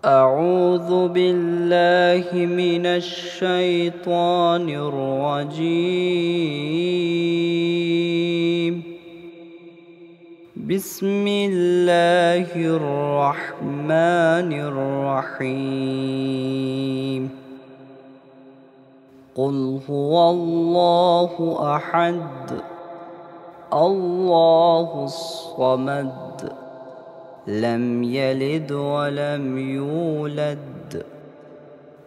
أعوذ بالله من الشيطان الرجيم. بسم الله الرحمن الرحيم. قل هو الله أحد الله الصمد لم يلد ولم يولد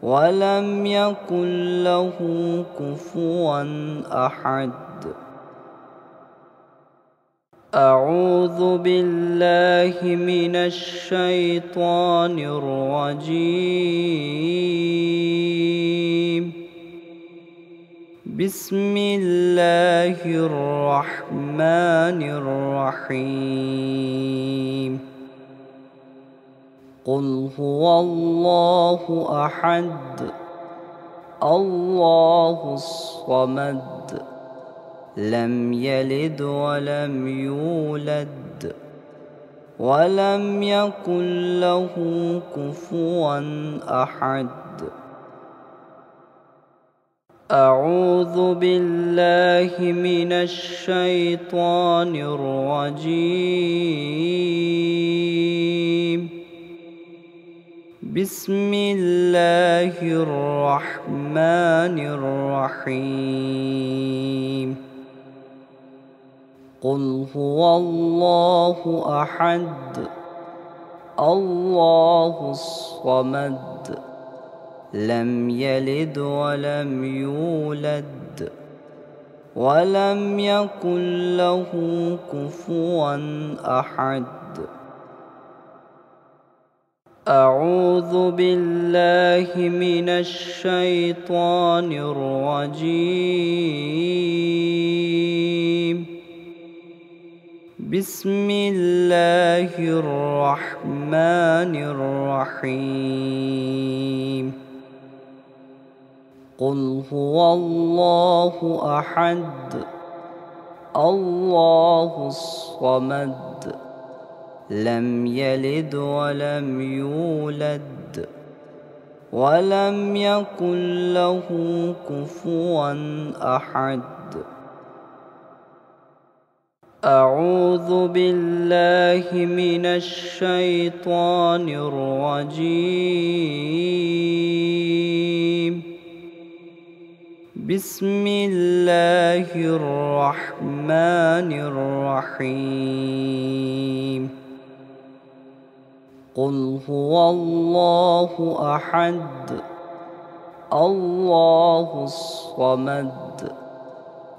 ولم يكن له كفوا أحد. أعوذ بالله من الشيطان الرجيم. بسم الله الرحمن الرحيم. قل هو الله أحد الله الصمد لم يلد ولم يولد ولم يكن له كفوا أحد. أعوذ بالله من الشيطان الرجيم. بسم الله الرحمن الرحيم. قل هو الله أحد الله الصمد لم يلد ولم يولد ولم يكن له كفوا أحد. أعوذ بالله من الشيطان الرجيم. بسم الله الرحمن الرحيم. قل هو الله أحد الله الصمد لم يلد ولم يولد ولم يكن له كفوا أحد. أعوذ بالله من الشيطان الرجيم. بسم الله الرحمن الرحيم. قل هو الله أحد الله الصمد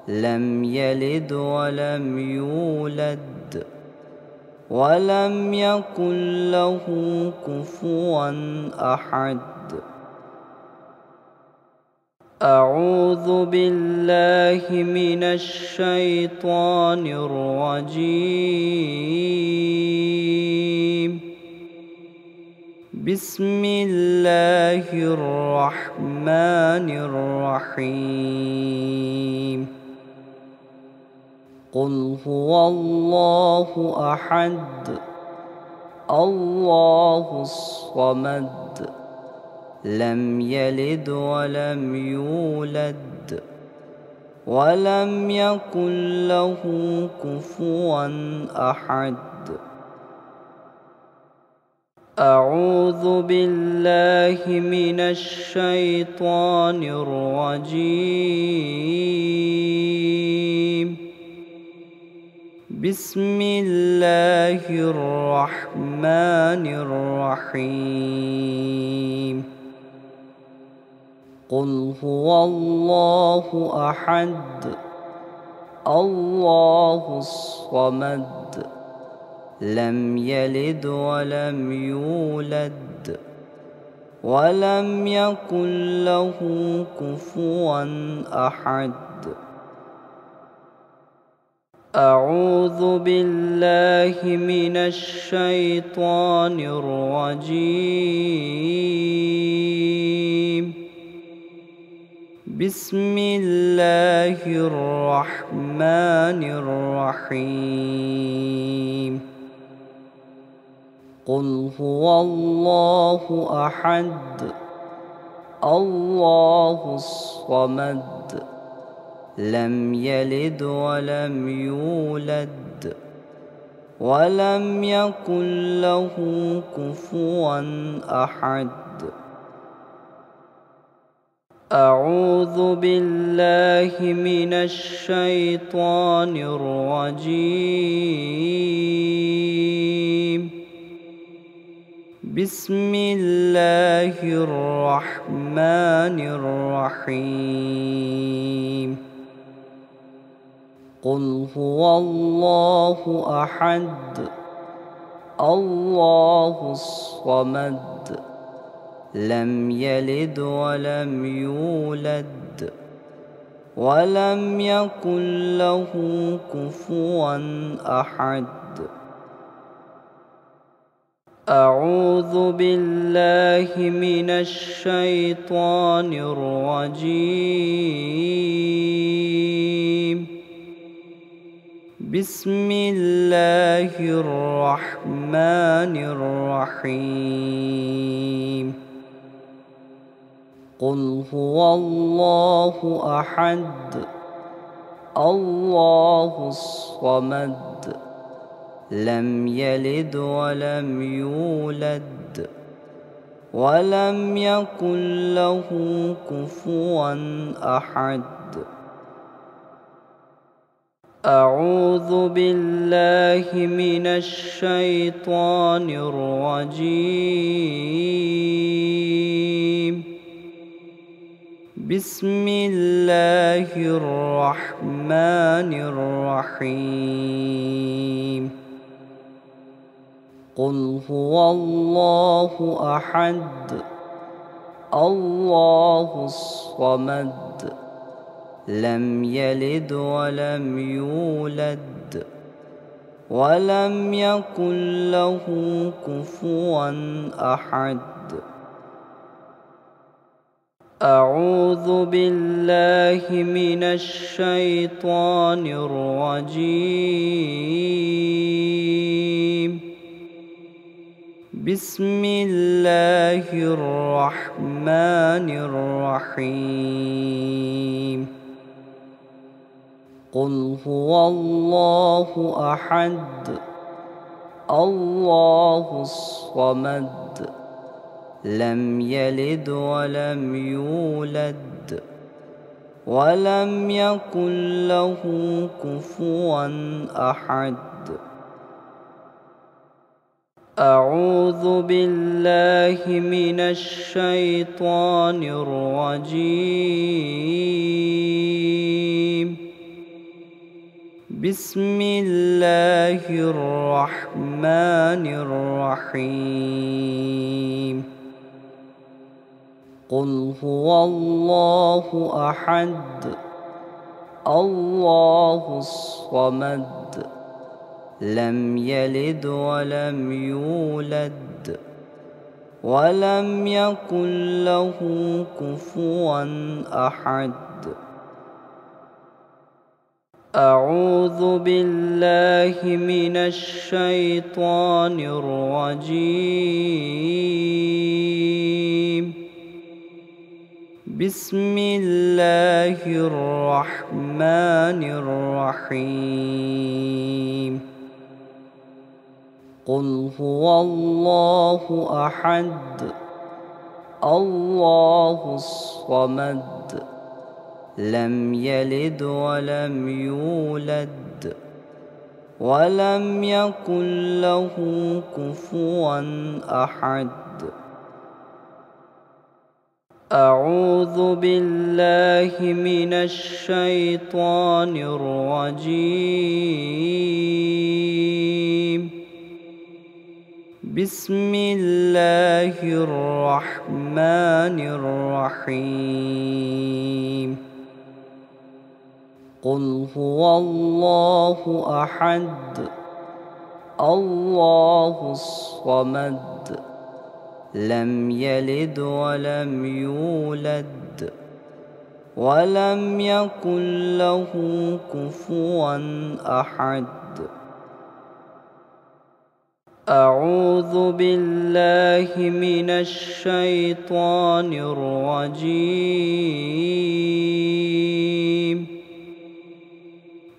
لم يلد ولم يولد ولم يكن له كفوا أحد. أعوذ بالله من الشيطان الرجيم. بسم الله الرحمن الرحيم. قل هو الله أحد الله الصمد لم يلد ولم يولد ولم يكن له كفوا أحد. أعوذ بالله من الشيطان الرجيم. بسم الله الرحمن الرحيم. قل هو الله أحد الله الصمد لم يلد ولم يولد ولم يكن له كفوا أحد. أعوذ بالله من الشيطان الرجيم. بسم الله الرحمن الرحيم. قل هو الله أحد الله الصمد لم يلد ولم يولد ولم يكن له كفوا أحد. أعوذ بالله من الشيطان الرجيم. بسم الله الرحمن الرحيم. قل هو الله أحد الله الصمد لم يلد ولم يولد ولم يكن له كفوا أحد. أعوذ بالله من الشيطان الرجيم. بسم الله الرحمن الرحيم. قل هو الله أحد الله الصمد لم يلد ولم يولد ولم يكن له كفوا أحد. أعوذ بالله من الشيطان الرجيم. بسم الله الرحمن الرحيم. قل هو الله أحد الله الصمد لم يلد ولم يولد ولم يكن له كفوا أحد. أعوذ بالله من الشيطان الرجيم. بسم الله الرحمن الرحيم. قل هو الله أحد الله الصمد لم يلد ولم يولد ولم يكن له كفوا أحد. أعوذ بالله من الشيطان الرجيم. بسم الله الرحمن الرحيم. قل هو الله أحد الله الصمد لم يلد ولم يولد ولم يكن له كفوا أحد. أعوذ بالله من الشيطان الرجيم. بسم الله الرحمن الرحيم. قل هو الله أحد الله الصمد لم يلد ولم يولد ولم يكن له كفوا أحد. أعوذ بالله من الشيطان الرجيم. بسم الله الرحمن الرحيم. قل هو الله أحد الله الصمد لم يلد ولم يولد ولم يكن له كفوا أحد. أعوذ بالله من الشيطان الرجيم.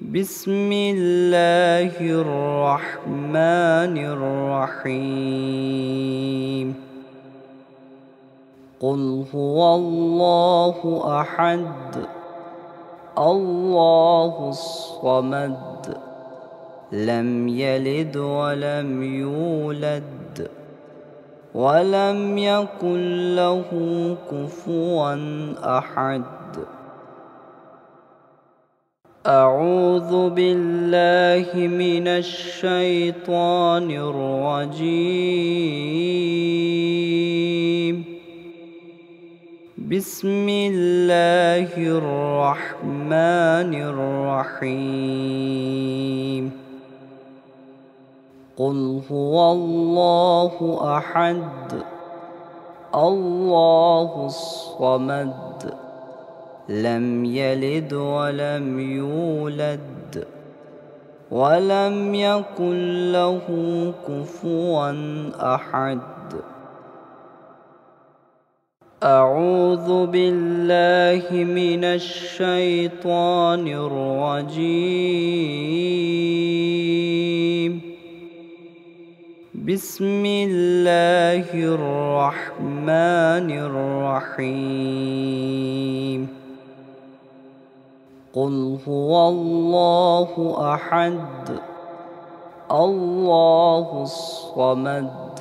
بسم الله الرحمن الرحيم. قل هو الله أحد الله الصمد لم يلد ولم يولد ولم يكن له كفوا أحد. أعوذ بالله من الشيطان الرجيم. بسم الله الرحمن الرحيم. قل هو الله أحد الله الصمد لم يلد ولم يولد ولم يكن له كفوا أحد. أعوذ بالله من الشيطان الرجيم. بسم الله الرحمن الرحيم. قل هو الله أحد الله الصمد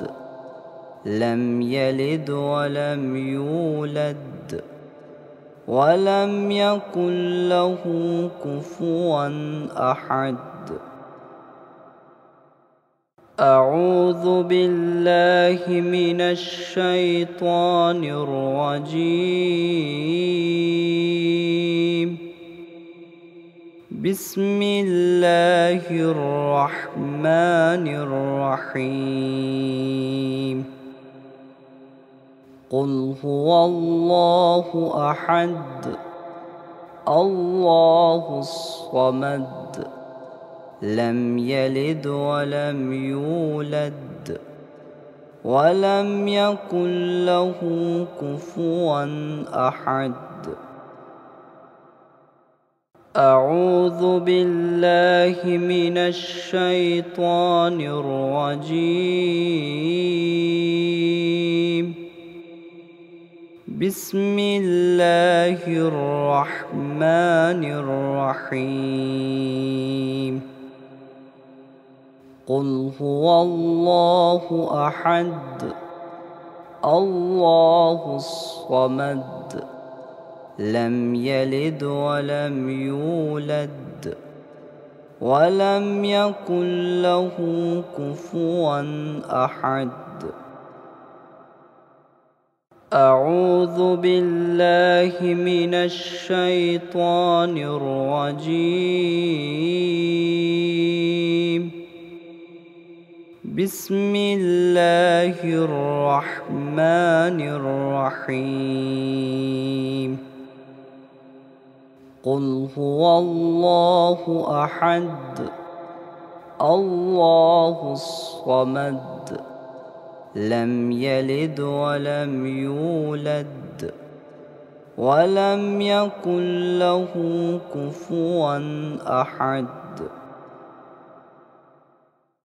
لم يلد ولم يولد ولم يكن له كفوا أحد. أعوذ بالله من الشيطان الرجيم. بسم الله الرحمن الرحيم. قل هو الله أحد الله الصمد لم يلد ولم يولد ولم يكن له كفوا أحد. أعوذ بالله من الشيطان الرجيم. بسم الله الرحمن الرحيم. قل هو الله أحد الله الصمد لم يلد ولم يولد ولم يكن له كفوا أحد. أعوذ بالله من الشيطان الرجيم. بسم الله الرحمن الرحيم. قل هو الله أحد الله الصمد لم يلد ولم يولد ولم يكن له كفوا أحد.